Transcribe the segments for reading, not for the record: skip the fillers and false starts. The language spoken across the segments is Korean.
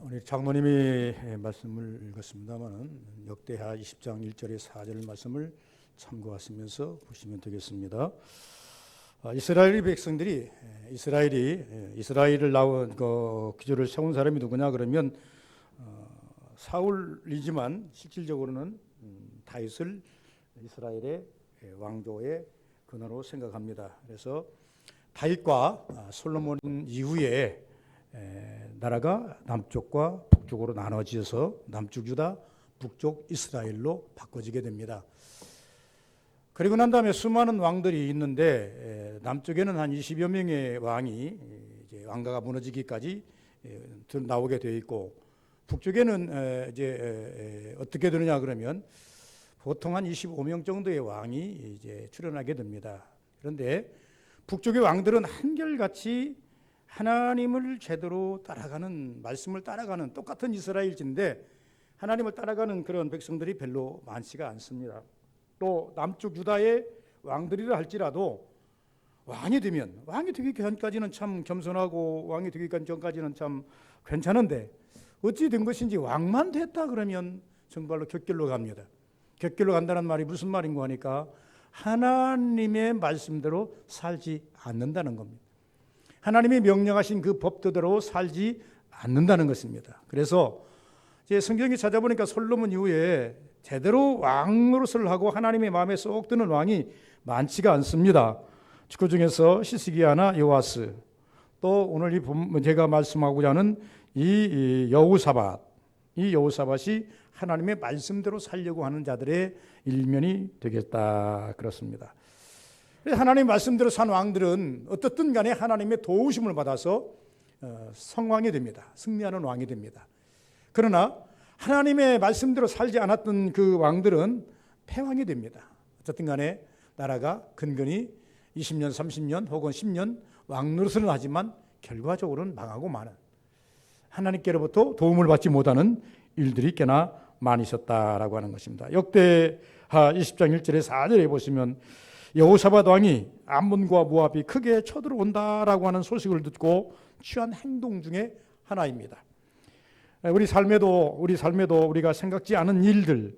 우리 장로님이 말씀을 읽었습니다만 역대하 20장 1절의 4절 말씀을 참고하시면서 보시면 되겠습니다. 이스라엘 백성들이 이스라엘을 낳은 기조를 세운 사람이 누구냐 그러면 사울이지만 실질적으로는 다윗을 이스라엘의 왕조의 근원으로 생각합니다. 그래서 다윗과 솔로몬 이후에 나라가 남쪽과 북쪽으로 나눠지어서 남쪽 유다, 북쪽 이스라엘로 바꿔지게 됩니다. 그리고 난 다음에 수많은 왕들이 있는데 남쪽에는 한 20여 명의 왕이 이제 왕가가 무너지기까지 나오게 되어 있고, 북쪽에는 이제 어떻게 되느냐 그러면 보통 한 25명 정도의 왕이 이제 출현하게 됩니다. 그런데 북쪽의 왕들은 한결같이 하나님을 제대로 따라가는, 말씀을 따라가는 똑같은 이스라엘인데 하나님을 따라가는 그런 백성들이 별로 많지가 않습니다. 또 남쪽 유다의 왕들이라 할지라도 왕이 되기 전까지는 참 겸손하고 왕이 되기 전까지는 참 괜찮은데 어찌 된 것인지 왕만 됐다 그러면 정말로 격결로 갑니다. 격결로 간다는 말이 무슨 말인가 하니까 하나님의 말씀대로 살지 않는다는 겁니다. 하나님이 명령하신 그 법도대로 살지 않는다는 것입니다. 그래서 제 성경에 찾아보니까 솔로몬 이후에 제대로 왕으로서를 하고 하나님의 마음에 쏙 드는 왕이 많지가 않습니다. 그 중에서 시스기야나 요아스, 또 오늘 제가 말씀하고자 하는 이 여호사밧이 하나님의 말씀대로 살려고 하는 자들의 일면이 되겠다 그렇습니다. 하나님 말씀대로 산 왕들은 어떻든 간에 하나님의 도우심을 받아서 성왕이 됩니다. 승리하는 왕이 됩니다. 그러나 하나님의 말씀대로 살지 않았던 그 왕들은 패왕이 됩니다. 어쨌든 간에 나라가 근근히 20년, 30년 혹은 10년 왕노릇을 하지만 결과적으로는 망하고 마는, 하나님께로부터 도움을 받지 못하는 일들이 꽤나 많이 있었다라고 하는 것입니다. 역대하 20장 1절에 4절에 보시면 여호사밧 왕이 암몬과 모압이 크게 쳐들어온다라고 하는 소식을 듣고 취한 행동 중에 하나입니다. 우리 삶에도 우리가 생각지 않은 일들,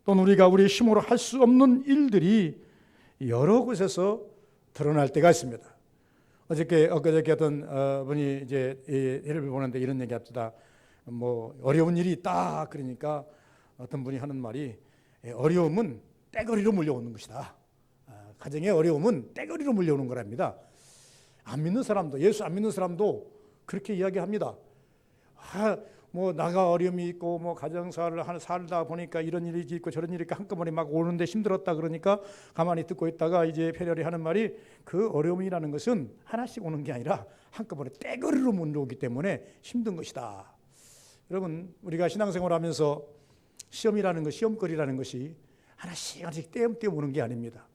또는 우리가 우리 힘으로 할 수 없는 일들이 여러 곳에서 드러날 때가 있습니다. 엊그저께 어떤 분이 이제 예를 보는데 이런 얘기합니다. 뭐 어려운 일이 있다 그러니까 어떤 분이 하는 말이 어려움은 떼거리로 물려오는 것이다. 가정의 어려움은 떼거리로 물려오는 거랍니다. 안 믿는 사람도, 예수 안 믿는 사람도 그렇게 이야기합니다. 뭐 나가 어려움이 있고 뭐 가정사를 살다 보니까 이런 일이 있고 저런 일이 있고 한꺼번에 막 오는데 힘들었다 그러니까 가만히 듣고 있다가 이제 패널이 하는 말이, 그 어려움이라는 것은 하나씩 오는 게 아니라 한꺼번에 떼거리로 물려오기 때문에 힘든 것이다. 여러분, 우리가 신앙생활 하면서 시험이라는 것, 시험거리라는 것이 하나씩 떼엄떼엄 오는 게 아닙니다.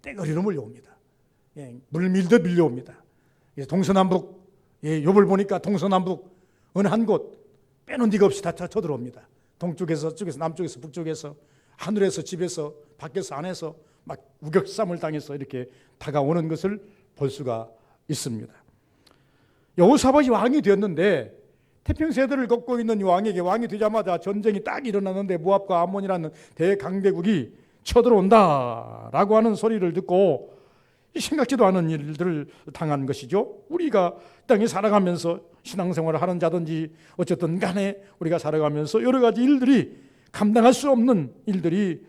떼거리로 몰려옵니다. 물 밀듯 밀려옵니다. 동서남북, 욥을 보니까 동서남북 어느 한 곳 빼놓은 데가 없이 다 쳐들어옵니다. 동쪽에서, 서쪽에서, 남쪽에서, 북쪽에서, 하늘에서, 집에서, 밖에서, 안에서 막 우격쌈을 당해서 이렇게 다가오는 것을 볼 수가 있습니다. 여호사밧이 왕이 되었는데 태평세대를 걷고 있는 왕에게 왕이 되자마자 전쟁이 딱 일어났는데 모압과 암몬이라는 대강대국이 쳐들어온다라고 하는 소리를 듣고 생각지도 않은 일들을 당한 것이죠. 우리가 땅에 살아가면서 신앙생활을 하는 자든지 어쨌든 간에 우리가 살아가면서 여러 가지 일들이, 감당할 수 없는 일들이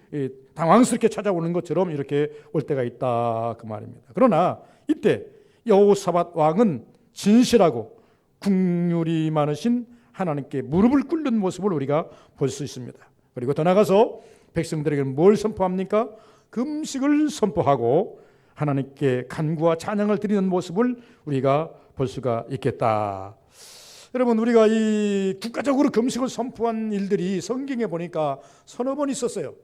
당황스럽게 찾아오는 것처럼 이렇게 올 때가 있다 그 말입니다. 그러나 이때 여호사밧 왕은 진실하고 국률이 많으신 하나님께 무릎을 꿇는 모습을 우리가 볼 수 있습니다. 그리고 더 나아가서 백성들에게는 뭘 선포합니까? 금식을 선포하고 하나님께 간구와 찬양을 드리는 모습을 우리가 볼 수가 있겠다. 여러분, 우리가 이 국가적으로 금식을 선포한 일들이 성경에 보니까 서너 번 있었어요.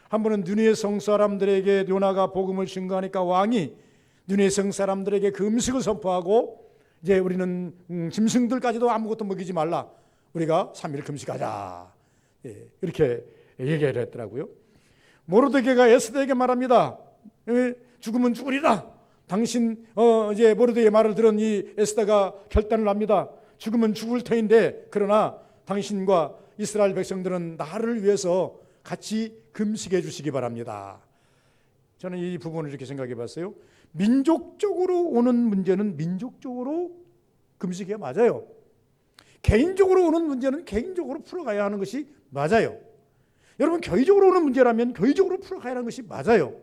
한 번은 느느웨 성 사람들에게 요나가 복음을 증거하니까 왕이 느느웨 성 사람들에게 금식을 선포하고, 이제 우리는 짐승들까지도 아무것도 먹이지 말라, 우리가 3일 금식하자, 이렇게 얘기를 했더라고요. 모르드게가 에스더에게 말합니다. 죽으면 죽으리라. 당신 이제 모르드게의 말을 들은 이 에스더가 결단을 합니다. 죽으면 죽을 터인데 그러나 당신과 이스라엘 백성들은 나를 위해서 같이 금식해 주시기 바랍니다. 저는 이 부분을 이렇게 생각해 봤어요. 민족적으로 오는 문제는 민족적으로 금식해야 맞아요. 개인적으로 오는 문제는 개인적으로 풀어가야 하는 것이 맞아요. 여러분, 교회적으로 오는 문제라면 교회적으로 풀어가야 하는 것이 맞아요.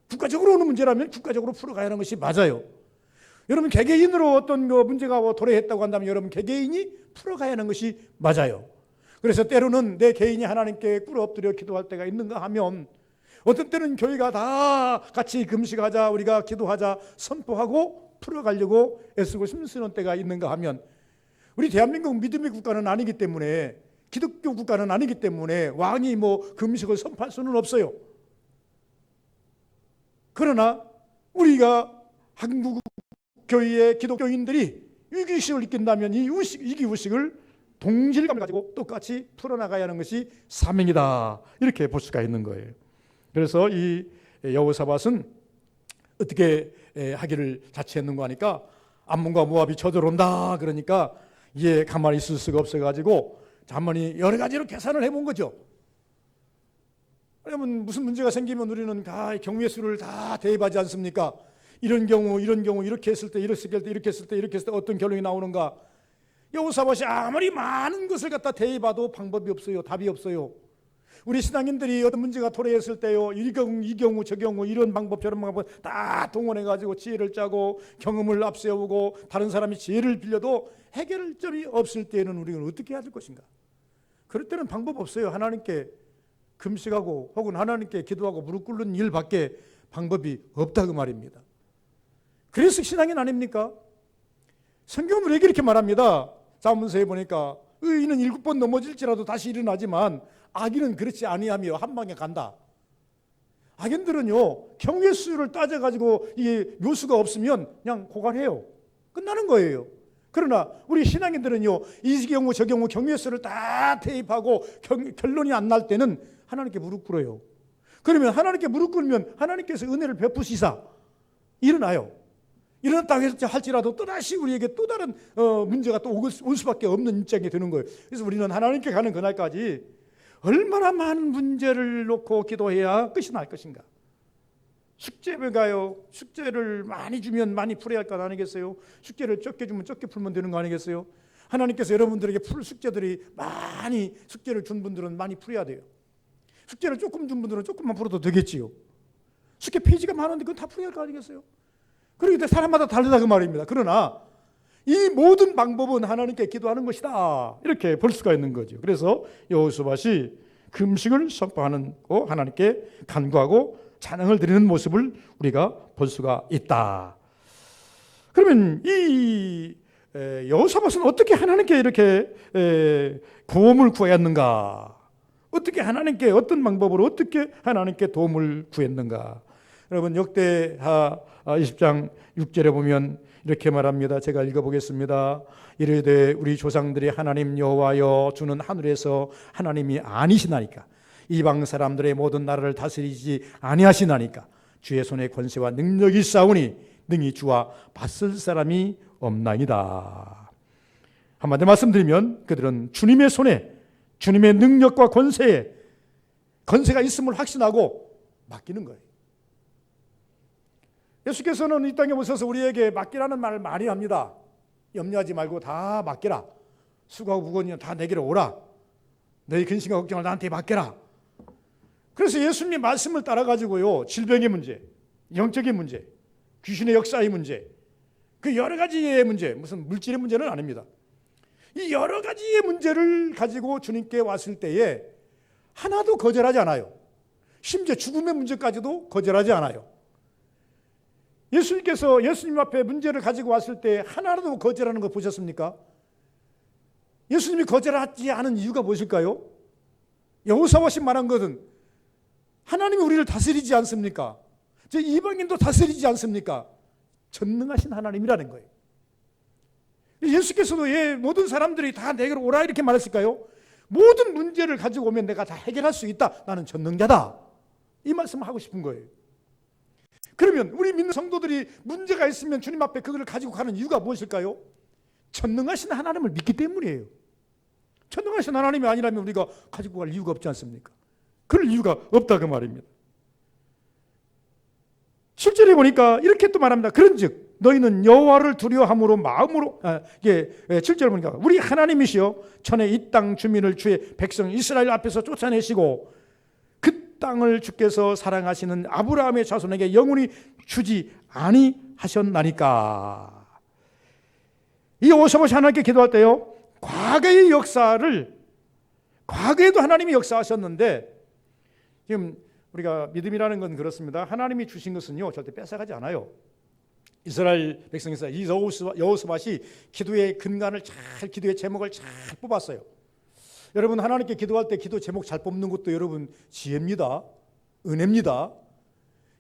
국가적으로 오는 문제라면 국가적으로 풀어가야 하는 것이 맞아요. 여러분, 개개인으로 어떤 문제가 도래했다고 한다면 여러분 개개인이 풀어가야 하는 것이 맞아요. 그래서 때로는 내 개인이 하나님께 꿇어 엎드려 기도할 때가 있는가 하면 어떤 때는 교회가 다 같이 금식하자, 우리가 기도하자 선포하고 풀어가려고 애쓰고 힘쓰는 때가 있는가 하면 우리 대한민국 믿음의 국가는 아니기 때문에, 기독교 국가는 아니기 때문에 왕이 금식을 선포할 수는 없어요. 그러나 우리가 한국 교회의 기독교인들이 위기의식을 느낀다면 이 위기의식을 동질감을 가지고 똑같이 풀어나가야 하는 것이 사명이다, 이렇게 볼 수가 있는 거예요. 그래서 이 여호사밧은 어떻게 하기를 자처했는가 하니까 암몬과 모압이 쳐들어온다 그러니까 이게 가만히 있을 수가 없어가지고 한번이 여러 가지로 계산을 해본 거죠. 그러면 무슨 문제가 생기면 우리는 다 경우의 수를 다 대입하지 않습니까? 이런 경우 이렇게 했을 때 이렇게 했을 때 어떤 결론이 나오는가? 여호사밧이 아무리 많은 것을 갖다 대입해도 방법이 없어요. 답이 없어요. 우리 신앙인들이 어떤 문제가 도래했을 때요, 이 경우 저 경우 이런 방법 저런 방법 다 동원해가지고 지혜를 짜고 경험을 앞세우고 다른 사람이 지혜를 빌려도 해결점이 없을 때에는 우리는 어떻게 해야 될 것인가? 그럴 때는 방법 없어요. 하나님께 금식하고 혹은 하나님께 기도하고 무릎 꿇는 일밖에 방법이 없다 그 말입니다. 그래서 신앙인 아닙니까? 성경은 우리에게 이렇게 말합니다. 잠언서에 보니까 의인은 7번 넘어질지라도 다시 일어나지만 악인은 그렇지 아니하며 한 방에 간다. 악인들은요, 경우의 수를 따져가지고 이게 묘수가 없으면 그냥 고갈해요. 끝나는 거예요. 그러나 우리 신앙인들은요, 이 경우 저 경우 경우의 수를 다 대입하고 결론이 안 날 때는 하나님께 무릎 꿇어요. 그러면 하나님께 무릎 꿇으면 하나님께서 은혜를 베푸시사 일어나요. 일어났다고 할지라도 또다시 우리에게 또 다른 문제가 또 올 수밖에 없는 입장이 되는 거예요. 그래서 우리는 하나님께 가는 그날까지 얼마나 많은 문제를 놓고 기도해야 끝이 날 것인가? 숙제를 가요. 숙제를 많이 주면 많이 풀어야 할 것 아니겠어요? 숙제를 적게 주면 적게 풀면 되는 거 아니겠어요? 하나님께서 여러분들에게 풀 숙제들이 많이, 숙제를 준 분들은 많이 풀어야 돼요. 숙제를 조금 준 분들은 조금만 풀어도 되겠지요. 숙제 페이지가 많은데 그건 다 풀어야 할 거 아니겠어요? 그렇기 때문에 사람마다 다르다 그 말입니다. 그러나 이 모든 방법은 하나님께 기도하는 것이다, 이렇게 볼 수가 있는 거죠. 그래서 여호사밧이 금식을 선포하고 하나님께 간구하고 찬양을 드리는 모습을 우리가 볼 수가 있다. 그러면 이 여호사밧은 어떻게 하나님께 이렇게 도움을 구했는가? 어떻게 하나님께 어떤 방법으로 어떻게 하나님께 도움을 구했는가? 여러분, 역대하 20장 6절에 보면 이렇게 말합니다. 제가 읽어보겠습니다. 이르되 우리 조상들이 하나님 여호와여 주는 하늘에서 하나님이 아니시나니까 이방 사람들의 모든 나라를 다스리지 아니하시나니까 주의 손에 권세와 능력이 있사오니 능히 주와 맞설 사람이 없나이다. 한마디로 말씀드리면 그들은 주님의 손에, 주님의 능력과 권세가 있음을 확신하고 맡기는 거예요. 예수께서는 이 땅에 오셔서 우리에게 맡기라는 말을 많이 합니다. 염려하지 말고 다 맡겨라. 수고하고 무거운 다 내게로 오라. 너희 근심과 걱정을 나한테 맡겨라. 그래서 예수님의 말씀을 따라가지고요, 질병의 문제, 영적인 문제, 귀신의 역사의 문제, 그 여러 가지의 문제, 무슨 물질의 문제는 아닙니다. 이 여러 가지의 문제를 가지고 주님께 왔을 때에 하나도 거절하지 않아요. 심지어 죽음의 문제까지도 거절하지 않아요. 예수님께서 예수님 앞에 문제를 가지고 왔을 때 하나라도 거절하는 거 보셨습니까? 예수님이 거절하지 않은 이유가 무엇일까요? 여호사밧이 말한 것은 하나님이 우리를 다스리지 않습니까? 저 이방인도 다스리지 않습니까? 전능하신 하나님이라는 거예요. 예수께서도 모든 사람들이 다 내게로 오라 이렇게 말했을까요? 모든 문제를 가지고 오면 내가 다 해결할 수 있다. 나는 전능자다. 이 말씀을 하고 싶은 거예요. 그러면 우리 믿는 성도들이 문제가 있으면 주님 앞에 그걸 가지고 가는 이유가 무엇일까요? 전능하신 하나님을 믿기 때문이에요. 전능하신 하나님이 아니라면 우리가 가지고 갈 이유가 없지 않습니까? 그럴 이유가 없다 그 말입니다. 실제로 보니까 이렇게 또 말합니다. 그런즉 너희는 여호와를 두려워함으로 마음으로 7절 보니까 우리 하나님이시여 전에 이 땅 주민을 주의 백성 이스라엘 앞에서 쫓아내시고 그 땅을 주께서 사랑하시는 아브라함의 자손에게 영원히 주지 아니하셨나니까. 이 여호사밧이 하나님께 기도할 때요, 과거의 역사를, 과거에도 하나님이 역사하셨는데, 지금 우리가 믿음이라는 건 그렇습니다. 하나님이 주신 것은요 절대 뺏어가지 않아요. 이스라엘 백성에서 이 여호사밧이 기도의 근간을 잘, 기도의 제목을 잘 뽑았어요. 여러분, 하나님께 기도할 때 기도 제목 잘 뽑는 것도 여러분 지혜입니다. 은혜입니다.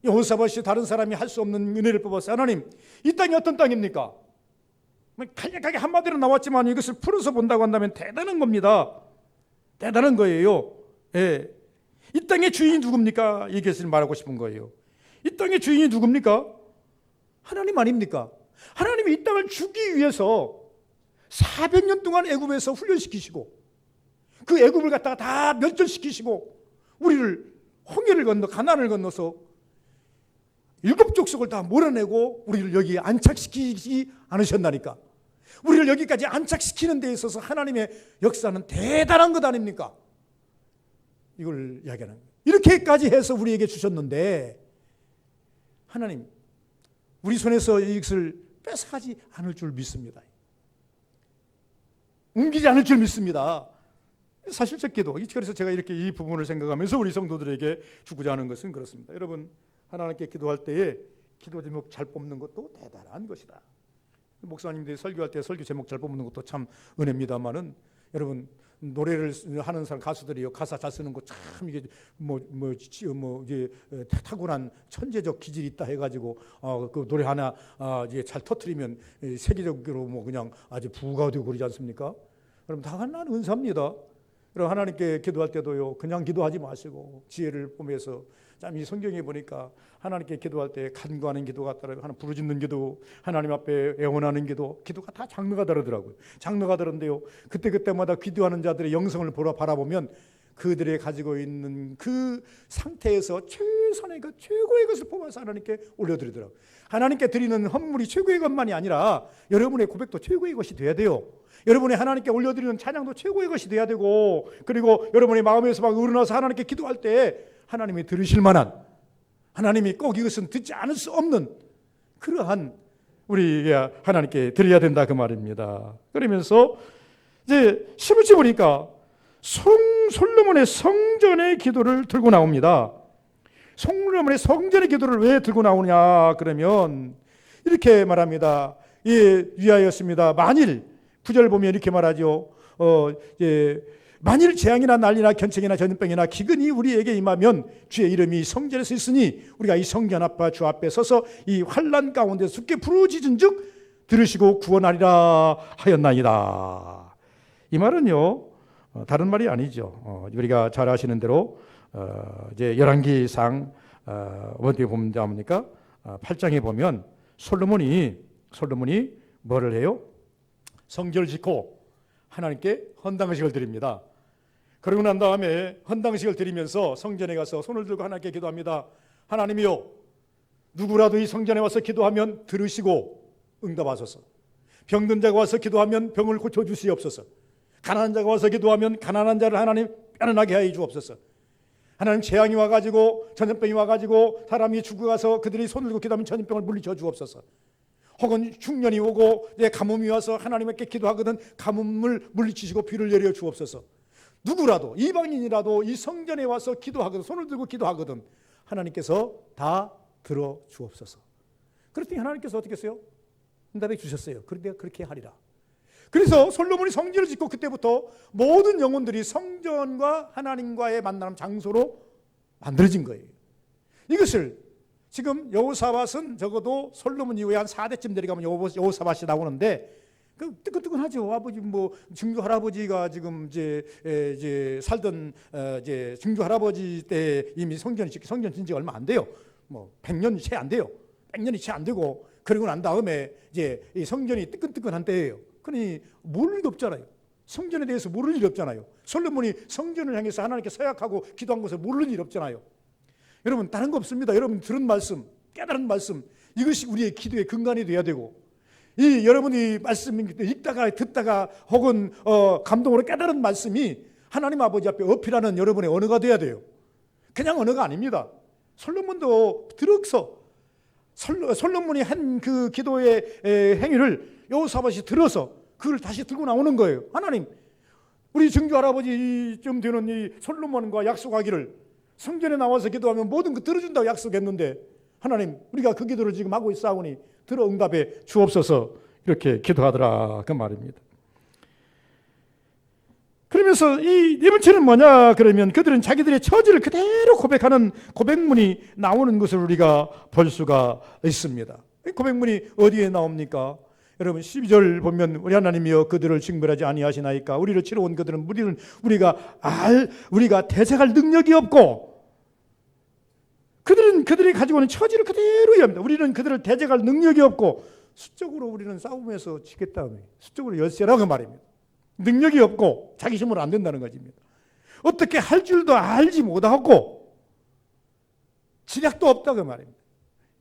여호사밧이 다른 사람이 할 수 없는 은혜를 뽑았어요. 하나님, 이 땅이 어떤 땅입니까? 간략하게 한마디로 나왔지만 이것을 풀어서 본다고 한다면 대단한 겁니다. 대단한 거예요. 예. 이 땅의 주인이 누굽니까? 이것을 말하고 싶은 거예요. 이 땅의 주인이 누굽니까? 하나님 아닙니까? 하나님이 이 땅을 주기 위해서 400년 동안 애굽에서 훈련시키시고 그 애굽을 갖다가 다 멸절시키시고 우리를 홍해를 건너 가나안을 건너서 7 족속을 다 몰아내고 우리를 여기에 안착시키지 않으셨나니까. 우리를 여기까지 안착시키는 데 있어서 하나님의 역사는 대단한 것 아닙니까? 이걸 이야기하는 거예요. 이렇게까지 해서 우리에게 주셨는데 하나님, 우리 손에서 이것을 뺏어가지 않을 줄 믿습니다. 옮기지 않을 줄 믿습니다. 사실적 기도. 그래서 제가 이렇게 이 부분을 생각하면서 우리 성도들에게 주고자 하는 것은 그렇습니다. 여러분, 하나님께 기도할 때에 기도 제목 잘 뽑는 것도 대단한 것이다. 목사님들이 설교할 때 설교 제목 잘 뽑는 것도 참 은혜입니다만은, 여러분, 노래를 하는 사람, 가수들이요, 가사 잘 쓰는 거 참 이게 이게 탁월한 천재적 기질이 있다 해가지고 그 노래 하나 이제 잘 터트리면 세계적으로 뭐 그냥 아주 부가 되고 그러지 않습니까? 여러분, 다 하나는 은사입니다. 여러분, 하나님께 기도할 때도요, 그냥 기도하지 마시고 지혜를 뽐내서, 참 이 성경에 보니까 하나님께 기도할 때 간구하는 기도가 따로 하나 부르짖는 기도, 하나님 앞에 애원하는 기도, 기도가 다 장르가 다르더라고요. 장르가 다른데요, 그때마다 기도하는 자들의 영성을 바라보면 그들이 가지고 있는 그 상태에서 최선의 것, 최고의 것을 뽑아서 하나님께 올려드리더라고요. 하나님께 드리는 헌물이 최고의 것만이 아니라 여러분의 고백도 최고의 것이 돼야 돼요. 여러분이 하나님께 올려드리는 찬양도 최고의 것이 돼야 되고, 그리고 여러분의 마음에서 막 우러나서 하나님께 기도할 때 하나님이 들으실 만한, 하나님이 꼭 이것은 듣지 않을 수 없는 그러한 우리가 하나님께 드려야 된다 그 말입니다. 그러면서 이제 11절 보니까 솔로몬의 성전의 기도를 들고 나옵니다. 솔로몬의 성전의 기도를 왜 들고 나오냐 그러면 이렇게 말합니다. 예, 위하였습니다. 만일 9절 보면 이렇게 말하죠. 만일 재앙이나 난리나 견책이나 전염병이나 기근이 우리에게 임하면 주의 이름이 성전에서 있으니 우리가 이 성전 앞과 주 앞에 서서 이 환난 가운데 죽게 부르짖은즉 들으시고 구원하리라 하였나이다. 이 말은요, 다른 말이 아니죠. 우리가 잘 아시는 대로 이제 열왕기상 어디 보면 됩니까? 8장에 보면 솔로몬이 뭐를 해요? 성전을 짓고 하나님께 헌당식을 드립니다. 그러고 난 다음에 헌당식을 드리면서 성전에 가서 손을 들고 하나님께 기도합니다. 하나님이요, 누구라도 이 성전에 와서 기도하면 들으시고 응답하소서. 병든 자가 와서 기도하면 병을 고쳐주시옵소서. 가난한 자가 와서 기도하면 가난한 자를 하나님 편안하게 하여 주옵소서. 하나님, 재앙이 와가지고 전염병이 와가지고 사람이 죽어가서 그들이 손을 들고 기도하면 전염병을 물리쳐 주옵소서. 혹은 흉년이 오고 가뭄이 와서 하나님께 기도하거든 가뭄을 물리치시고 비를 내려 주옵소서. 누구라도, 이방인이라도 이 성전에 와서 기도하거든, 손을 들고 기도하거든 하나님께서 다 들어 주옵소서. 그랬더니 하나님께서 어떻게 했어요? 응답해 주셨어요. 그런데 그렇게 하리라. 그래서 솔로몬이 성전을 짓고 그때부터 모든 영혼들이 성전과 하나님과의 만남 장소로 만들어진 거예요. 이것을 지금 여호사밧은 적어도 솔로몬 이후에 한 4대쯤 내려가면 여호사밧이 나오는데, 그 뜨끈뜨끈하죠. 아버지 증조 할아버지가 지금 이제 살던 이제 증조 할아버지 때 이미 성전 진 지 얼마 안 돼요. 100년이 채 안 돼요. 100년이 채 안 되고, 그러고 난 다음에 이제 이 성전이 뜨끈뜨끈한 때예요. 그러니 모를 일 없잖아요. 성전에 대해서 모를 일 없잖아요. 솔로몬이 성전을 향해서 하나님께 서약하고 기도한 것을 모를 일 없잖아요. 여러분 다른 거 없습니다. 여러분 들은 말씀, 깨달은 말씀, 이것이 우리의 기도의 근간이 돼야 되고, 이 여러분이 말씀 읽다가 듣다가 혹은 감동으로 깨달은 말씀이 하나님 아버지 앞에 어필하는 여러분의 언어가 돼야 돼요. 그냥 언어가 아닙니다. 솔로몬도 들어서 솔로몬이 한 그 기도의 행위를 여호사밧이 들어서 그걸 다시 들고 나오는 거예요. 하나님, 우리 증조 할아버지쯤 되는 이 솔로몬과 약속하기를 성전에 나와서 기도하면 모든 거 들어준다고 약속했는데, 하나님 우리가 그 기도를 지금 하고 있사오니 들어 응답해 주옵소서, 이렇게 기도하더라 그 말입니다. 그러면서 이 네 번째는 뭐냐 그러면 그들은 자기들의 처지를 그대로 고백하는 고백문이 나오는 것을 우리가 볼 수가 있습니다. 이 고백문이 어디에 나옵니까? 여러분 12절 보면 우리 하나님이여 그들을 징벌하지 아니하시나이까 우리를 치러 온 그들은 우리가 대적할 능력이 없고, 그들이 가지고 있는 처지를 그대로 이해합니다. 우리는 그들을 대적할 능력이 없고 수적으로 우리는 싸움에서 지겠다. 수적으로 열세라고 말입니다. 능력이 없고 자기 힘으로 안 된다는 것입니다. 어떻게 할 줄도 알지 못하고 지략도 없다고 말입니다.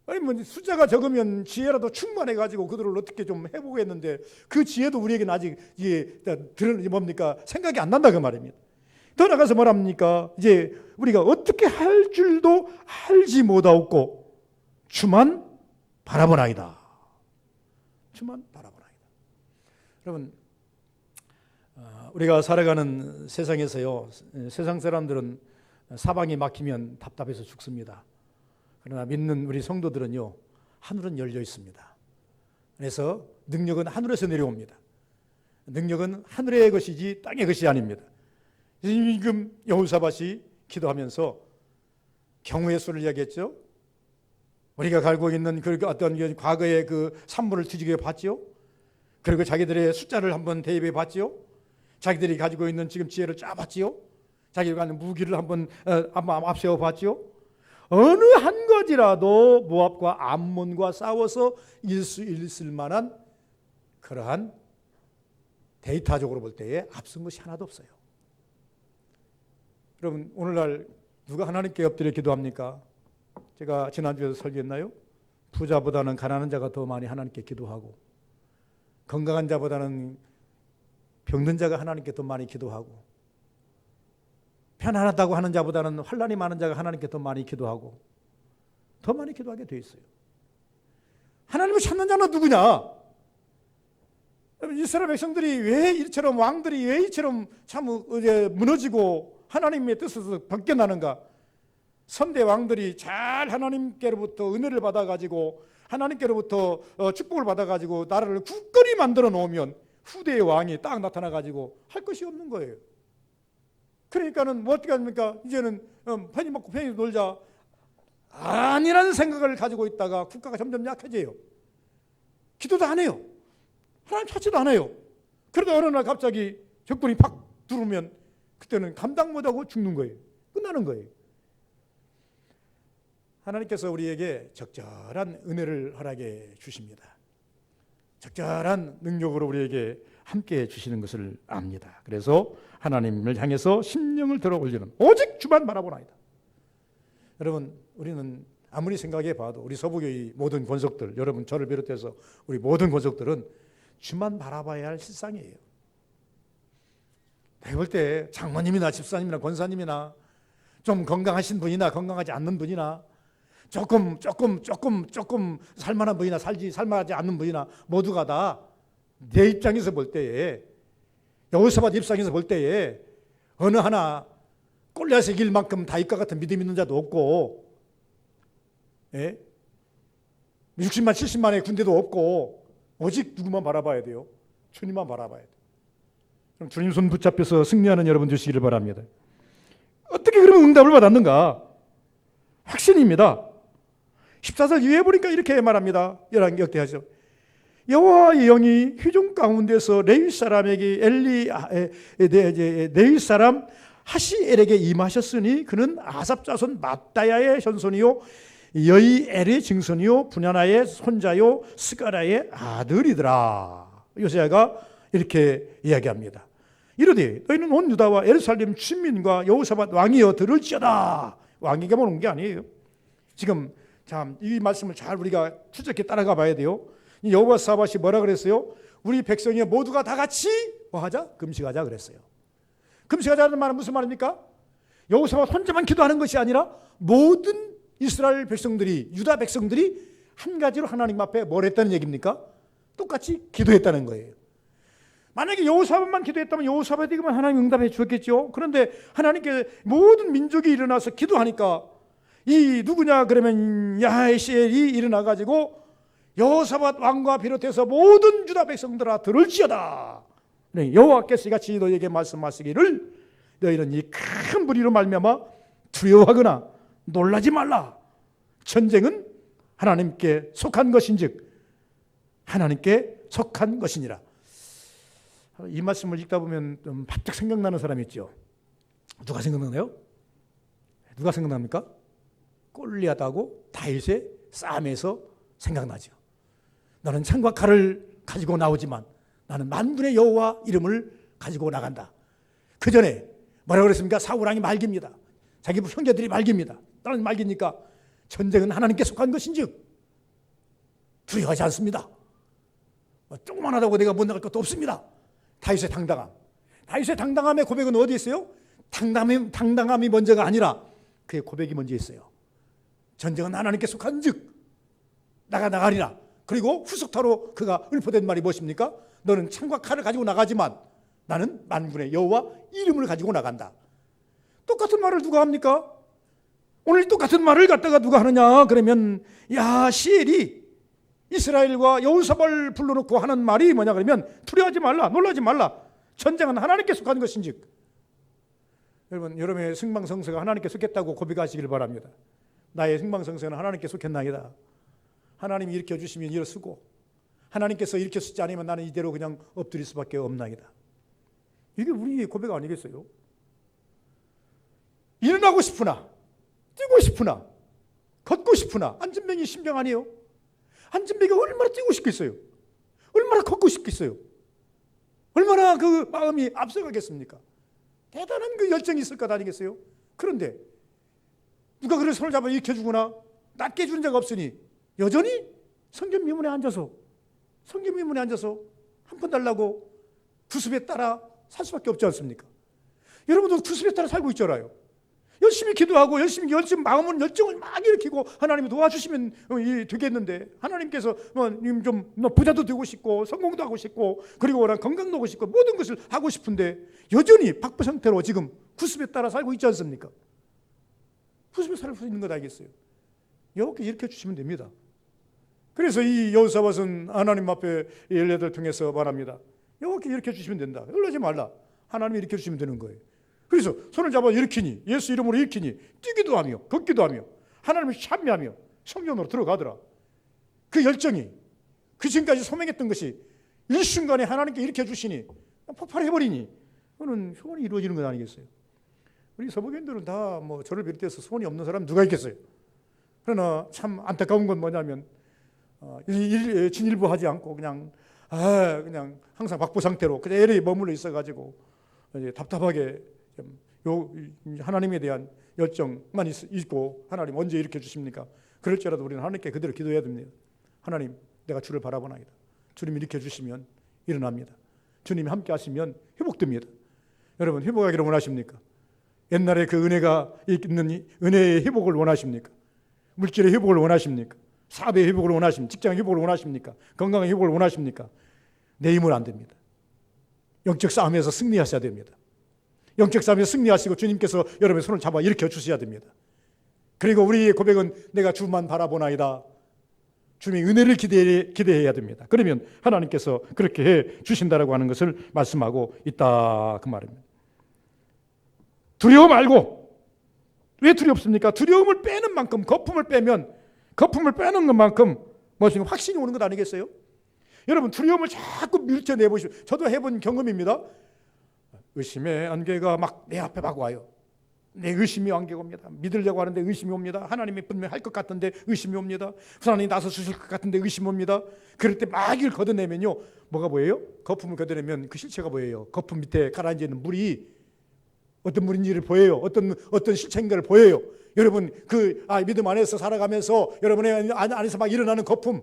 아니 뭐 숫자가 적으면 지혜라도 충만해가지고 그들을 어떻게 좀 해보겠는데 그 지혜도 우리에게는 아직 뭡니까 생각이 안 난다 그 말입니다. 더 나가서 뭐랍니까? 이제 우리가 어떻게 할 줄도 알지 못하고 주만 바라보나이다. 주만 바라보나이다. 여러분, 우리가 살아가는 세상에서요, 세상 사람들은 사방이 막히면 답답해서 죽습니다. 그러나 믿는 우리 성도들은요, 하늘은 열려 있습니다. 그래서 능력은 하늘에서 내려옵니다. 능력은 하늘의 것이지 땅의 것이 아닙니다. 지금 여호사밧이 기도하면서 경우의 수를 이야기했죠. 우리가 갈고 있는 그 어떤 과거의 그 산물을 뒤지게 봤죠. 그리고 자기들의 숫자를 한번 대입해 봤죠. 자기들이 가지고 있는 지금 지혜를 짜봤지요. 자기가 가는 무기를 한번 앞세워 봤지요. 어느 한 가지라도 모압과 암몬과 싸워서 이길 수 있을 만한 그러한 데이터적으로 볼 때에 앞선 것이 하나도 없어요. 여러분 오늘날 누가 하나님께 엎드려 기도합니까? 제가 지난주에도 설교했나요? 부자보다는 가난한 자가 더 많이 하나님께 기도하고, 건강한 자보다는 병든 자가 하나님께 더 많이 기도하고, 편안하다고 하는 자보다는 환난이 많은 자가 하나님께 더 많이 기도하고, 더 많이 기도하게 돼 있어요. 하나님을 찾는 자는 누구냐? 이스라엘 백성들이 왜 이처럼, 왕들이 왜 이처럼 참 무너지고 하나님의 뜻에서 벗겨나는가? 선대 왕들이 잘 하나님께로부터 은혜를 받아가지고 하나님께로부터 축복을 받아가지고 나라를 굳건히 만들어 놓으면 후대의 왕이 딱 나타나가지고 할 것이 없는 거예요. 그러니까는 뭐 어떻게 합니까? 이제는 편히 먹고 편히 놀자 아니라는 생각을 가지고 있다가 국가가 점점 약해져요. 기도도 안 해요. 하나님 찾지도 안 해요. 그러다 어느 날 갑자기 적군이 팍 들어오면 그때는 감당 못하고 죽는 거예요. 끝나는 거예요. 하나님께서 우리에게 적절한 은혜를 허락해 주십니다. 적절한 능력으로 우리에게 함께 주시는 것을 압니다. 그래서 하나님을 향해서 심령을 들어 올리는 오직 주만 바라보나이다. 여러분 우리는 아무리 생각해 봐도 우리 서부교의 모든 권속들, 여러분 저를 비롯해서 우리 모든 권속들은 주만 바라봐야 할 실상이에요. 내가 볼 때 장모님이나 집사님이나 권사님이나 좀 건강하신 분이나 건강하지 않는 분이나 조금 살만한 분이나 살만하지 않는 분이나 모두가 다 내 입장에서 볼 때에, 여호사밧 입장에서 볼 때에 어느 하나 골리앗의 길만큼 다윗과 같은 믿음 있는 자도 없고, 60만 70만의 군대도 없고, 오직 누구만 바라봐야 돼요? 주님만 바라봐야 돼요. 그럼 주님 손 붙잡혀서 승리하는 여러분 되시기를 바랍니다. 어떻게 그러면 응답을 받았는가? 확신입니다. 14절 이후에 보니까 이렇게 말합니다. 열왕기 역대하죠. 여호와의 영이 회중 가운데서 레위 사람에게 레위 사람 하시엘에게 임하셨으니 그는 아삽 자손 맏다야의 현손이요 여이엘의 증손이요 분야나의 손자요 스가라의 아들이더라. 요새야가 이렇게 이야기합니다. 이르되 너희는 온 유다와 예루살렘 주민과 여호사밧 왕이여 들을지어다. 왕에게 오는 게 아니에요. 지금 참 이 말씀을 잘 우리가 추적해 따라가 봐야 돼요. 이 여호사밧이 뭐라 그랬어요? 우리 백성이 모두가 다 같이 뭐 하자? 금식하자 그랬어요. 금식하자는 말은 무슨 말입니까? 여호사밧 혼자만 기도하는 것이 아니라 모든 이스라엘 백성들이, 유다 백성들이 한 가지로 하나님 앞에 뭘 했다는 얘기입니까? 똑같이 기도했다는 거예요. 만약에 여호사밧만 기도했다면 여호사밧에게만 하나님 응답해 주었겠죠. 그런데 하나님께 모든 민족이 일어나서 기도하니까 이 누구냐 그러면 야하시엘이 일어나 가지고 여호사밧 왕과 비롯해서 모든 유다 백성들아 들을지어다. 네, 여호와께서 이같이 너희에게 말씀하시기를 너희는 이 큰 무리로 말미암아 두려워하거나 놀라지 말라. 전쟁은 하나님께 속한 것인즉 하나님께 속한 것이니라. 이 말씀을 읽다 보면 좀 바짝 생각나는 사람이 있죠. 누가 생각나나요? 누가 생각납니까? 골리앗하고 다윗의 싸움에서 생각나죠. 너는 창과 칼을 가지고 나오지만 나는 만군의 여호와 이름을 가지고 나간다. 그 전에 뭐라고 그랬습니까? 사울왕이 말깁니다. 자기 형제들이 말깁니다. 나는 말기니까 전쟁은 하나님께 속한 것인즉 두려워하지 않습니다. 조그만하다고 내가 못 나갈 것도 없습니다. 다윗의 당당함. 다윗의 당당함의 고백은 어디에 있어요? 당당함이 먼저가 아니라 그의 고백이 먼저 있어요. 전쟁은 하나님께 속한즉 나가 나가리라. 그리고 후속타로 그가 읊어댄 말이 무엇입니까? 너는 창과 칼을 가지고 나가지만 나는 만군의 여호와 이름을 가지고 나간다. 똑같은 말을 누가 합니까? 오늘 똑같은 말을 갖다가 누가 하느냐 그러면 야시엘이 이스라엘과 여호사밧을 불러놓고 하는 말이 뭐냐 그러면 두려워하지 말라, 놀라지 말라. 전쟁은 하나님께 속한 것인즉. 여러분, 여러분의 승망성쇠가 하나님께 속했다고 고백하시길 바랍니다. 나의 승망성쇠는 하나님께 속했나이다. 하나님이 일으켜 주시면 일어서고 하나님께서 일으켜 주지 않으면 나는 이대로 그냥 엎드릴 수밖에 없나이다. 이게 우리의 고백 아니겠어요? 일어나고 싶으나 뛰고 싶으나 걷고 싶으나 안진뱅이 심정 아니에요? 안진뱅이가 얼마나 뛰고 싶겠어요? 얼마나 걷고 싶겠어요? 얼마나 그 마음이 앞서가겠습니까? 대단한 그 열정이 있을 것 아니겠어요? 그런데 누가 그를 손을 잡아 일으켜주거나 낫게 해주는 자가 없으니 여전히 성전 미문에 앉아서 한 푼 달라고 구습에 따라 살 수밖에 없지 않습니까? 여러분도 구습에 따라 살고 있잖아요. 열심히 기도하고 열심히 마음은 열정을 막 일으키고 하나님이 도와주시면 되겠는데 하나님께서 좀 부자도 되고 싶고 성공도 하고 싶고 그리고 난 건강도 하고 싶고 모든 것을 하고 싶은데 여전히 박부 상태로 지금 구습에 따라 살고 있지 않습니까? 구습에 살고 있는 것 알겠어요. 여호와께 일으켜 주시면 됩니다. 그래서 이 여호사밧은 하나님 앞에 엘리야를 통해서 말합니다. 여호와께 일으켜 주시면 된다. 놀라지 말라. 하나님이 일으켜 주시면 되는 거예요. 그래서 손을 잡아 일으키니 예수 이름으로 일으키니 뛰기도 하며 걷기도 하며 하나님을 찬미하며 성전으로 들어가더라. 그 열정이 그 지금까지 소명했던 것이 일순간에 하나님께 일으켜 주시니 폭발해버리니 그거는 소원이 이루어지는 것 아니겠어요? 우리 서부교인들은 다 뭐 저를 비롯해서 소원이 없는 사람 누가 있겠어요? 그러나 참 안타까운 건 뭐냐면 진일보하지 않고 그냥 항상 박보 상태로 그냥 에레이 머물러 있어가지고 답답하게 하나님에 대한 열정만 있고 하나님 언제 일으켜 주십니까? 그럴지라도 우리는 하나님께 그대로 기도해야 됩니다. 하나님, 내가 주를 바라보나이다. 주님이 일으켜 주시면 일어납니다. 주님이 함께 하시면 회복됩니다. 여러분, 회복하기를 원하십니까? 옛날에 그 은혜가 있는 은혜의 회복을 원하십니까? 물질의 회복을 원하십니까? 사업의 회복을 원하십니까? 직장 회복을 원하십니까? 건강의 회복을 원하십니까? 내 힘은 안 됩니다. 영적 싸움에서 승리하셔야 됩니다. 영적 싸움에서 승리하시고 주님께서 여러분의 손을 잡아 일으켜 주셔야 됩니다. 그리고 우리의 고백은 내가 주만 바라보나이다. 주님의 은혜를 기대해야 됩니다. 그러면 하나님께서 그렇게 해 주신다라고 하는 것을 말씀하고 있다 그 말입니다. 두려워 말고. 왜 두렵습니까? 두려움을 빼는 만큼 거품을 빼는 것만큼 무엇인가 확신이 오는 것 아니겠어요? 여러분 두려움을 자꾸 밀쳐내보시면 저도 해본 경험입니다. 의심의 안개가 막 내 앞에 막 와요. 내 의심이 안개가 옵니다. 믿으려고 하는데 의심이 옵니다. 하나님이 분명히 할 것 같은데 의심이 옵니다. 하나님이 나서 주실 것 같은데 의심이 옵니다. 그럴 때 막 이걸 걷어내면요, 뭐가 보여요? 거품을 걷어내면 그 실체가 보여요. 거품 밑에 가라앉아 있는 물이 어떤 물인지를 보여요. 어떤 실체인가를 보여요. 여러분 믿음 안에서 살아가면서 여러분의 안에서 막 일어나는 거품,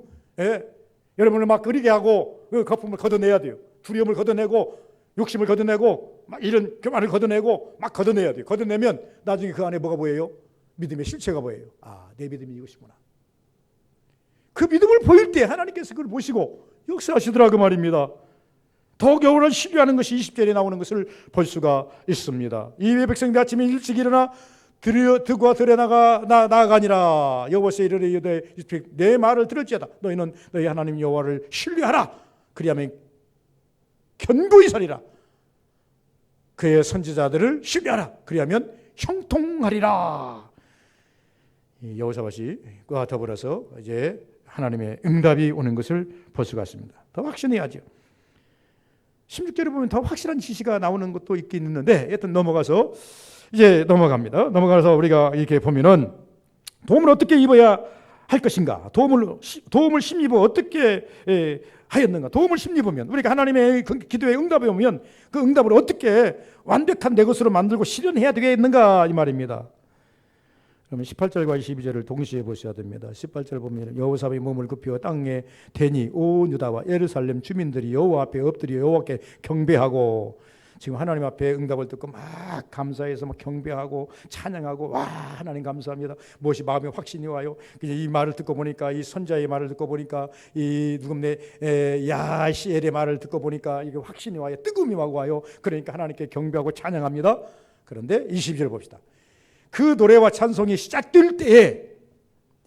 여러분을 막 끓이게 하고 그 거품을 걷어내야 돼요. 두려움을 걷어내고 욕심을 걷어내고 막 이런 교만을 걷어내고 막 걷어내야 돼요. 걷어내면 나중에 그 안에 뭐가 보여요? 믿음의 실체가 보여요. 내 믿음이 이것이구나. 그 믿음을 보일 때 하나님께서 그걸 보시고 역사하시더라고 말입니다. 더욱 여호와를 신뢰하는 것이 20절에 나오는 것을 볼 수가 있습니다. 이외 백성들 아침에 일찍 일어나 들과 들에 나아가니라. 여호와께서 이르되 내 말을 들을지어다. 너희는 너희 하나님 여호와를 신뢰하라. 그리하면 견고히 서리라. 그의 선지자들을 신뢰하라. 그리하면 형통하리라. 여호사밧과 더불어서 이제 하나님의 응답이 오는 것을 볼 수가 있습니다. 더 확신해야죠. 16절에 보면 더 확실한 지시가 나오는 것도 있긴 있는데 일단 넘어갑니다. 넘어가서 우리가 이렇게 보면은 도움을 어떻게 입어야 할 것인가? 도움을 심입어 어떻게 하였는가? 도움을 심입으면 우리가 하나님의 기도에 응답이 오면 그 응답을 어떻게 완벽한 내 것으로 만들고 실현해야 되겠는가 이 말입니다. 그러면 18절과 22절을 동시에 보셔야 됩니다. 18절 보면 여호사밧이 몸을 굽혀 땅에 대니 온 유다와 예루살렘 주민들이 여호와 앞에 엎드려 여호와께 경배하고, 지금 하나님 앞에 응답을 듣고 막 감사해서 막 경배하고 찬양하고, 와 하나님 감사합니다. 무엇이 마음에 확신이 와요. 이 말을 듣고 보니까, 이 선자의 말을 듣고 보니까, 이 누굽네 야시엘의 말을 듣고 보니까 이게 확신이 와요. 뜨거움이 막 와요. 그러니까 하나님께 경배하고 찬양합니다. 그런데 22절 봅시다. 그 노래와 찬송이 시작될 때에,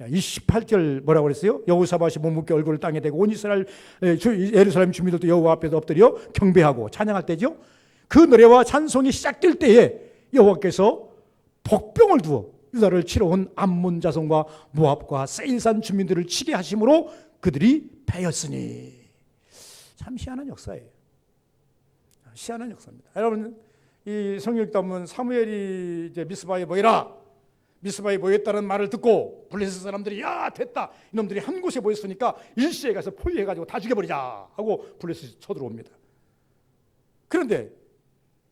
이 18절 뭐라고 그랬어요? 여호사밧이 몸 묶여 얼굴을 땅에 대고 온 이스라엘 예루살렘 주민들도 여호와 앞에서 엎드려 경배하고 찬양할 때죠. 그 노래와 찬송이 시작될 때에 여호와께서 복병을 두어 유다를 치러 온 암몬 자손과 모압과 세일산 주민들을 치게 하심으로 그들이 패였으니. 참 희한한 역사예요. 희한한 역사입니다. 여러분, 이 성경 읽다 보면 사무엘이 이제 미스바에 모이라, 미스바에 모였다는 말을 듣고 블레셋 사람들이 야 됐다, 이놈들이 한 곳에 모였으니까 일시에 가서 포위해가지고 다 죽여버리자 하고 블레셋이 쳐들어옵니다. 그런데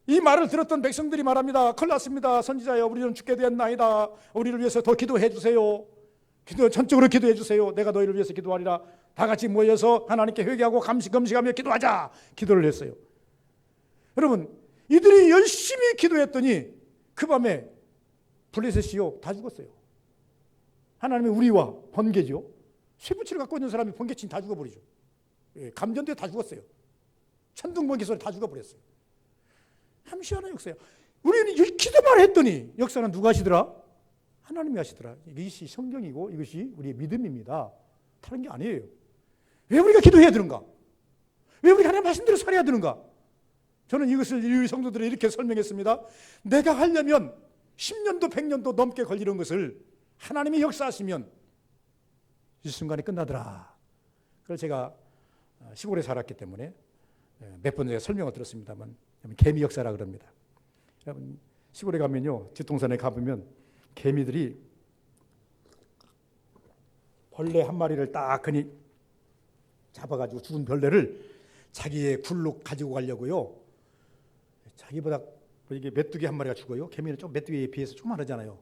이 말을 들었던 백성들이 말합니다. 큰일 났습니다. 선지자여, 우리는 죽게 되었나이다. 우리를 위해서 더 기도해 주세요. 전적으로 기도해 주세요. 내가 너희를 위해서 기도하리라. 다 같이 모여서 하나님께 회개하고 금식하며 기도하자. 기도를 했어요. 여러분, 이들이 열심히 기도했더니 그 밤에 블레셋이요 다 죽었어요. 하나님의 우리와 번개죠. 쇠붙이를 갖고 있는 사람이 번개친 다 죽어버리죠. 감전돼 다 죽었어요. 천둥번개소리 다 죽어버렸어요. 참 희한한 역사예요. 우리는 기도만 했더니 역사는 누가 하시더라? 하나님이 하시더라. 이것이 성경이고 이것이 우리의 믿음입니다. 다른 게 아니에요. 왜 우리가 기도해야 되는가? 왜 우리가 하나님 말씀대로 살아야 되는가? 저는 이것을 이 성도들이 이렇게 설명했습니다. 내가 하려면 10년도 100년도 넘게 걸리는 것을 하나님이 역사하시면 일순간에 끝나더라. 그래서 제가 시골에 살았기 때문에 몇 번 제가 설명을 들었습니다만 개미 역사라 그럽니다. 여러분, 시골에 가면요, 뒷동산에 가보면 개미들이 벌레 한 마리를 딱 그니 잡아가지고 죽은 벌레를 자기의 굴로 가지고 가려고요. 자기보다 이게 메뚜기 한 마리가 죽어요. 개미는 좀 메뚜기에 비해서 조그마하잖아요.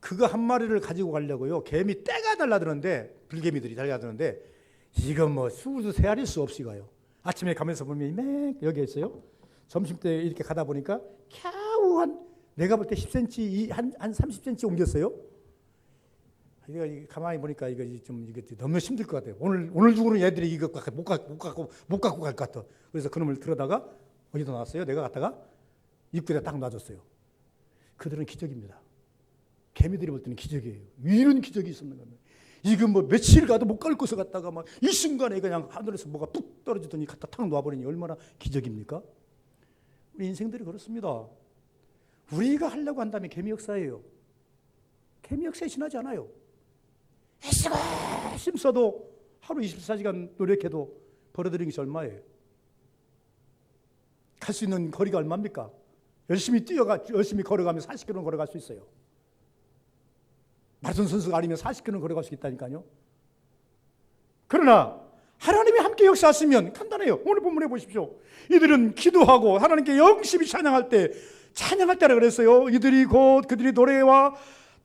그거 한 마리를 가지고 가려고요. 개미 떼가 달라드는데, 불개미들이 달라드는데 이거 뭐 수도 세알일 수 없이 가요. 아침에 가면서 보면 맨 여기 있어요. 점심 때 이렇게 가다 보니까 겨우 내가 볼 때 10cm 한 30cm 옮겼어요. 내가 가만히 보니까 이거 너무 힘들 것 같아요. 오늘 죽으는 애들이 이거 못 갖고 갈 것 같아. 그래서 그놈을 들어다가 어디다 놨어요? 내가 갔다가 입구에 딱 놔줬어요. 그들은 기적입니다. 개미들이 볼 때는 기적이에요. 이런 기적이 있었는 겁니다. 이거 뭐 며칠 가도 못 갈 곳에 갔다가 막 이 순간에 그냥 하늘에서 뭐가 뚝 떨어지더니 갖다 탁 놔버리니 얼마나 기적입니까? 우리 인생들이 그렇습니다. 우리가 하려고 한다면 개미 역사예요. 개미 역사에 지나지 않아요. 애쓰고 힘써도 하루 24시간 노력해도 벌어들이는 것이 얼마예요? 갈 수 있는 거리가 얼마입니까? 열심히 걸어가면 40km 걸어갈 수 있어요. 마라톤 선수가 아니면 40km 걸어갈 수 있다니까요. 그러나 하나님이 함께 역사하시면 간단해요. 오늘 본문에 보십시오. 이들은 기도하고 하나님께 열심히 찬양할 때라 그랬어요. 이들이 곧 그들이 노래와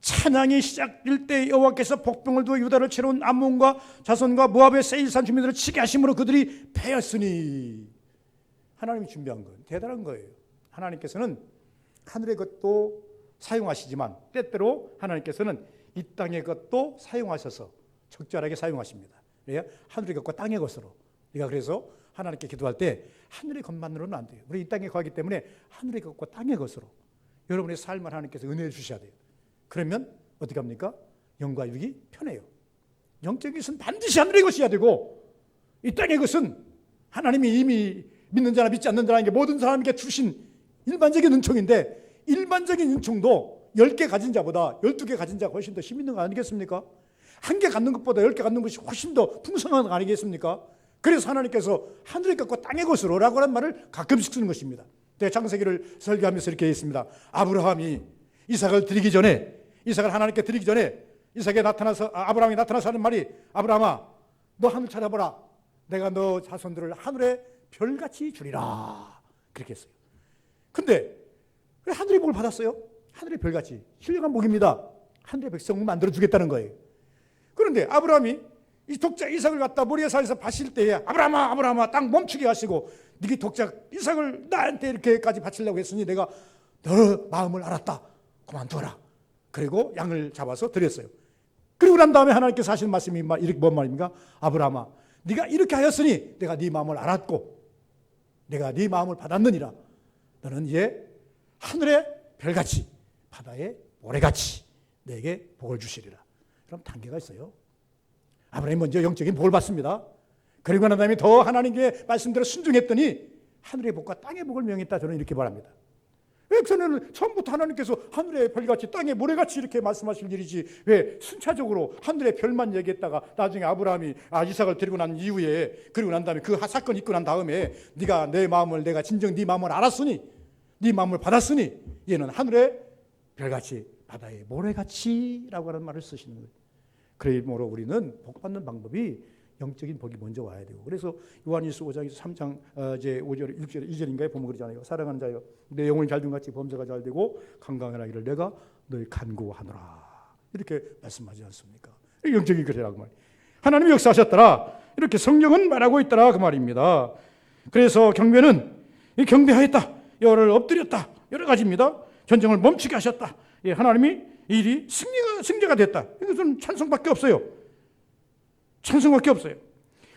찬양이 시작될 때 여호와께서 복병을 두어 유다를 채로운 암몬과 자손과 모압의 세일산 주민들을 치게 하심으로 그들이 패였으니. 하나님이 준비한 건 대단한 거예요. 하나님께서는 하늘의 것도 사용하시지만 때때로 하나님께서는 이 땅의 것도 사용하셔서 적절하게 사용하십니다. 그래야 하늘의 것과 땅의 것으로. 우리가 그래서 하나님께 기도할 때 하늘의 것만으로는 안 돼요. 우리 이 땅에 거하기 때문에 하늘의 것과 땅의 것으로 여러분의 삶을 하나님께서 은혜를 주셔야 돼요. 그러면 어떻게 합니까? 영과 육이 편해요. 영적인 것은 반드시 하늘의 것이어야 되고 이 땅의 것은 하나님이 이미 믿는 자나 믿지 않는 자라는 게 모든 사람에게 주신 일반적인 은총인데 일반적인 은총도 10개 가진 자보다 12개 가진 자가 훨씬 더 힘 있는 거 아니겠습니까? 1개 갖는 것보다 10개 갖는 것이 훨씬 더 풍성한 거 아니겠습니까? 그래서 하나님께서 하늘의 것과 땅의 것으로 라고 하는 말을 가끔씩 쓰는 것입니다. 제가 창세기를 설교하면서 이렇게 했습니다. 아브라함이 이삭을 하나님께 드리기 전에 아브라함이 나타나서 하는 말이 아브라함아 너 하늘 찾아보라. 내가 너 자손들을 하늘의 별같이 주리라. 그렇게 했어요. 근데 왜 하늘의 복을 받았어요? 하늘의 별같이. 신령한 복입니다. 하늘의 백성을 만들어주겠다는 거예요. 그런데 아브라함이 이 독자 이삭을 갖다 모리아산에서 바칠 때에 아브라함아 땅 멈추게 하시고 네가 독자 이삭을 나한테 이렇게까지 바치려고 했으니 내가 너 마음을 알았다. 그만둬라. 그리고 양을 잡아서 드렸어요. 그리고 난 다음에 하나님께서 하신 말씀이 이렇게 뭔 말입니까? 아브라함아 네가 이렇게 하였으니 내가 네 마음을 알았고 내가 네 마음을 받았느니라. 너는 이제 하늘의 별같이 바다의 모래같이 내게 복을 주시리라. 그럼 단계가 있어요. 아브라함이 먼저 영적인 복을 받습니다. 그리고 난 다음에 더 하나님의 말씀대로 순종했더니 하늘의 복과 땅의 복을 명했다. 저는 이렇게 말합니다. 왜 전에는 처음부터 하나님께서 하늘의 별같이 땅의 모래같이 이렇게 말씀하실 일이지 왜 순차적으로 하늘의 별만 얘기했다가 나중에 아브라함이 이삭을 데리고 난 이후에 그리고 난 다음에 그 사건이 있고 난 다음에 네가 내가 진정 네 마음을 알았으니 네 마음을 받았으니 얘는 하늘의 별같이 바다의 모래같이 라고 하는 말을 쓰시는 거예요. 그러므로 우리는 복받는 방법이 영적인 복이 먼저 와야 되고 그래서 요한일서 5장 3장 이제 5절 6절 2절인가에 보면 그러잖아요. 사랑하는 자여 내 영혼이 잘된 같이 범사가 잘 되고 건강하기를 내가 널 간구하노라. 이렇게 말씀하지 않습니까? 영적인 거라고 말이에요. 하나님이 역사하셨더라. 이렇게 성경은 말하고 있더라 그 말입니다. 그래서 경배는 경배하였다. 여호와를 엎드렸다. 여러 가지입니다. 전쟁을 멈추게 하셨다. 하나님이 일이 승리가 됐다. 이것은 찬송밖에 없어요. 찬송밖에 없어요.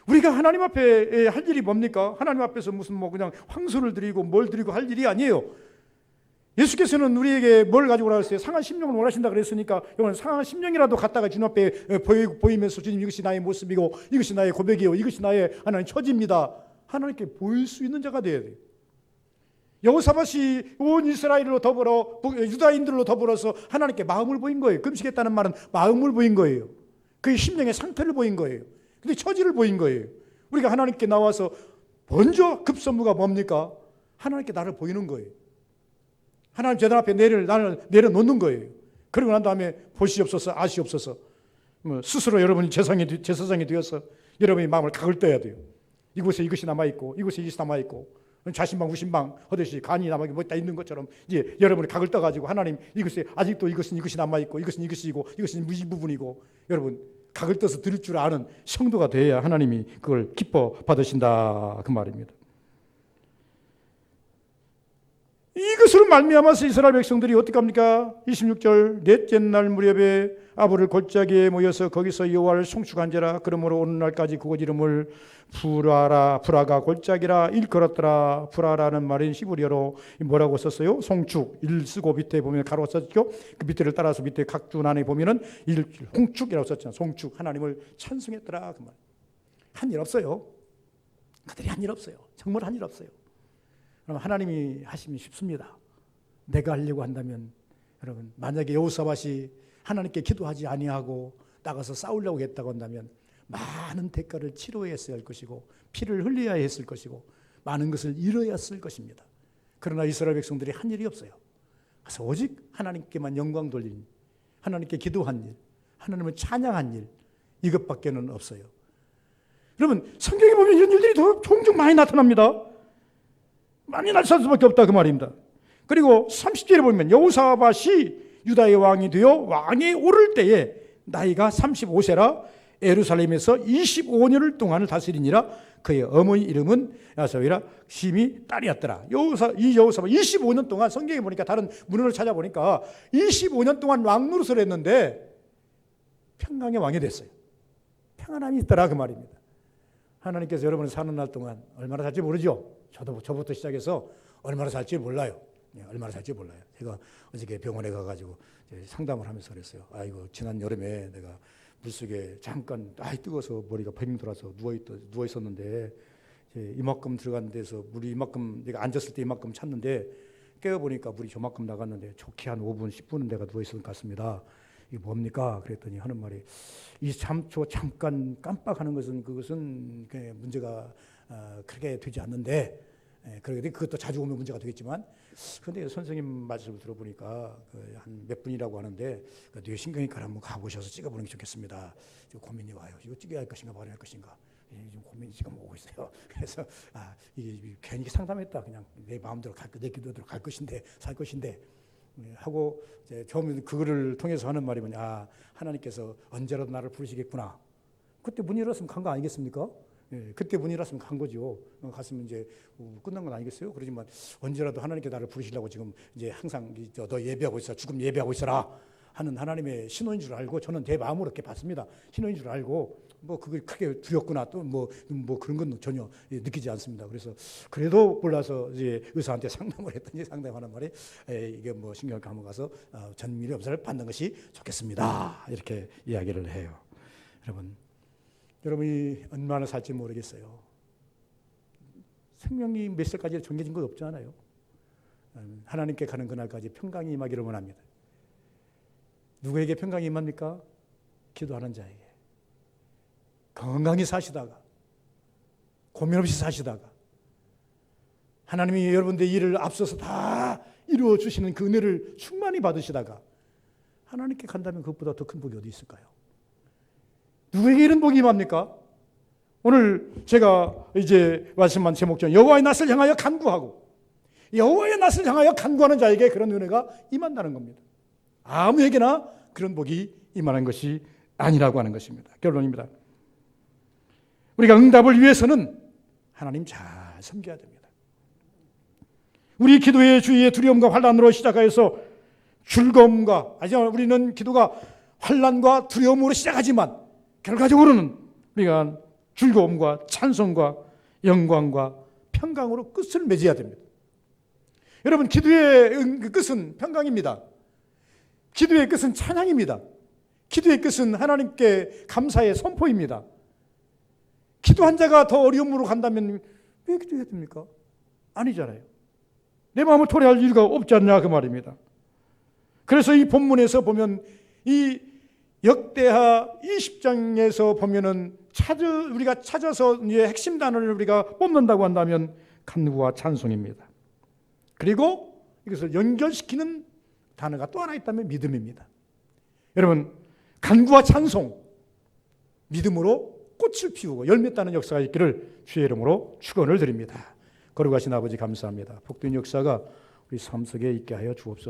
우리가 하나님 앞에 할 일이 뭡니까? 하나님 앞에서 무슨 그냥 황소를 드리고 뭘 드리고 할 일이 아니에요. 예수께서는 우리에게 뭘 가지고 오라 했어요? 상한 심령을 원하신다 그랬으니까 이건 상한 심령이라도 갖다가 주님 앞에 보이면서 주님 이것이 나의 모습이고 이것이 나의 고백이요 이것이 나의 하나님 처지입니다. 하나님께 보일 수 있는 자가 되어야 돼요. 여호사밧이 온 이스라엘로 더불어 유다인들로 더불어서 하나님께 마음을 보인 거예요. 금식했다는 말은 마음을 보인 거예요. 그의 심령의 상태를 보인 거예요. 근데 처지를 보인 거예요. 우리가 하나님께 나와서 먼저 급선무가 뭡니까? 하나님께 나를 보이는 거예요. 하나님 재단 앞에 나를 내려놓는 거예요. 그리고 난 다음에 보시옵소서 아시옵소서 스스로 여러분이 제사장이 되어서 여러분의 마음을 각을 떠야 돼요. 이곳에 이것이 남아있고 이곳에 이것이 남아있고 자신방 후신방 하듯이 간이 남아 있는 것처럼 이제 여러분이 각을 떠가지고 하나님 이것이 아직도 이것이 남아있고 이것은 이것이고 이것은 이 부분이고 여러분 각을 떠서 드릴 줄 아는 성도가 돼야 하나님이 그걸 기뻐 받으신다 그 말입니다. 이것으로 말미암아서 이스라엘 백성들이 어떻게 합니까? 26절 넷째 날 무렵에 아브를 골짜기에 모여서 거기서 여호와를 송축한지라. 그러므로 오늘날까지 그곳 이름을 브라가 골짜기라 일컬었더라. 브라라는 말인 히브리어로 뭐라고 썼어요? 송축 일 쓰고 밑에 보면 가로 썼죠. 그 밑에를 따라서 밑에 각준 안에 보면은 홍축이라고 썼잖아요. 송축 하나님을 찬송했더라 그 말. 한 일 없어요. 그들이 한 일 없어요. 정말 한 일 없어요. 그럼 하나님이 하시면 쉽습니다. 내가 하려고 한다면 여러분 만약에 여호사밧이 하나님께 기도하지 아니하고 나가서 싸우려고 했다고 한다면 많은 대가를 치러야 했을 것이고 피를 흘려야 했을 것이고 많은 것을 잃어야 했을 것입니다. 그러나 이스라엘 백성들이 한 일이 없어요. 그래서 오직 하나님께만 영광 돌린, 하나님께 기도한 일, 하나님을 찬양한 일, 이것밖에는 없어요. 여러분, 성경에 보면 이런 일들이 더 종종 많이 나타납니다. 많이 나타날 수밖에 없다 그 말입니다. 그리고 30절에 보면 여호사밧이 유다의 왕이 되어 왕에 오를 때에 나이가 35세라 예루살렘에서 25년을 동안을 다스리니라. 그의 어머니 이름은 야사위라 심이 딸이었더라. 이 여호사밧 25년 동안 성경에 보니까 다른 문헌을 찾아보니까 25년 동안 왕노릇을 했는데 평강의 왕이 됐어요. 평안함이 있더라 그 말입니다. 하나님께서 여러분을 사는 날 동안 얼마나 살지 모르죠. 저부터 시작해서 얼마나 살지 몰라요. 얼마나 살지 몰라요. 제가 어저께 병원에 가가지고 상담을 하면서 그랬어요. 아이고 지난 여름에 내가 물속에 잠깐 뜨거워서 머리가 뱀이 돌아서 누워 있었는데 이만큼 들어간 데서 물이 이만큼 내가 앉았을 때 이만큼 찼는데 깨어 보니까 물이 저만큼 나갔는데 좋게 한 5분 10분은 내가 누워 있었던 것 같습니다. 이게 뭡니까? 그랬더니 하는 말이 이 잠깐 깜빡하는 것은 그것은 문제가 크게 되지 않는데 그런데 그것도 자주 오면 문제가 되겠지만 그런데 선생님 말씀을 들어보니까 한 몇 분이라고 하는데 뇌 신경외과 한번 가보셔서 찍어보는 게 좋겠습니다. 지금 고민이 와요. 이거 찍어야 할 것인가 말아야 할 것인가. 지금 고민이 지금 오고 있어요. 그래서 이게 괜히 상담했다. 그냥 내 마음대로 내 기도대로 갈 것인데 살 것인데 하고 처음에 그거를 통해서 하는 말이 뭐냐. 하나님께서 언제라도 나를 부르시겠구나. 그때 문 열었으면 간 거 아니겠습니까? 그때 문 열었으면 간 거죠. 갔으면 이제 끝난 건 아니겠어요? 그러지만 언제라도 하나님께 나를 부르시려고 지금 이제 항상 너 예배하고 있어, 죽음 예배하고 있어라 하는 하나님의 신호인 줄 알고 저는 제 마음으로 이렇게 봤습니다. 신호인 줄 알고 뭐 그게 크게 두렵구나 또 뭐 그런 건 전혀 느끼지 않습니다. 그래서 그래도 몰라서 이제 의사한테 상담을 했더니 상담하는 말이 이게 뭐 신경외과 한번 가서 전밀 검사를 받는 것이 좋겠습니다. 이렇게 이야기를 해요. 여러분이 얼마나 살지 모르겠어요. 생명이 몇 살까지 정해진 것 없잖아요. 하나님께 가는 그날까지 평강이 임하기를 원합니다. 누구에게 평강이 임합니까? 기도하는 자에게. 건강히 사시다가 고민 없이 사시다가 하나님이 여러분들의 일을 앞서서 다 이루어 주시는 그 은혜를 충만히 받으시다가 하나님께 간다면 그것보다 더 큰 복이 어디 있을까요? 누구에게 이런 복이 임합니까? 오늘 제가 이제 말씀한 제목처럼 여호와의 낯을 향하여 간구하고 여호와의 낯을 향하여 간구하는 자에게 그런 은혜가 임한다는 겁니다. 아무에게나 그런 복이 임하는 것이 아니라고 하는 것입니다. 결론입니다. 우리가 응답을 위해서는 하나님 잘 섬겨야 됩니다. 우리 기도의 주위에 두려움과 환난으로 시작하여서 즐거움과 우리는 기도가 환난과 두려움으로 시작하지만 결과적으로는 우리가 즐거움과 찬송과 영광과 평강으로 끝을 맺어야 됩니다. 여러분 기도의 끝은 평강입니다. 기도의 끝은 찬양입니다. 기도의 끝은 하나님께 감사의 선포입니다. 기도한 자가 더 어려움으로 간다면 왜 기도해야 됩니까? 아니잖아요. 내 마음을 토래할 이유가 없지 않냐 그 말입니다. 그래서 이 본문에서 보면 이 역대하 20장에서 보면은 우리가 찾아서 이제 핵심 단어를 우리가 뽑는다고 한다면 간구와 찬송입니다. 그리고 이것을 연결시키는 단어가 또 하나 있다면 믿음입니다. 여러분 간구와 찬송, 믿음으로 꽃을 피우고 열매 따는 역사가 있기를 주의 이름으로 축원을 드립니다. 거룩하신 아버지 감사합니다. 복된 역사가 우리 삶 속에 있게 하여 주옵소서.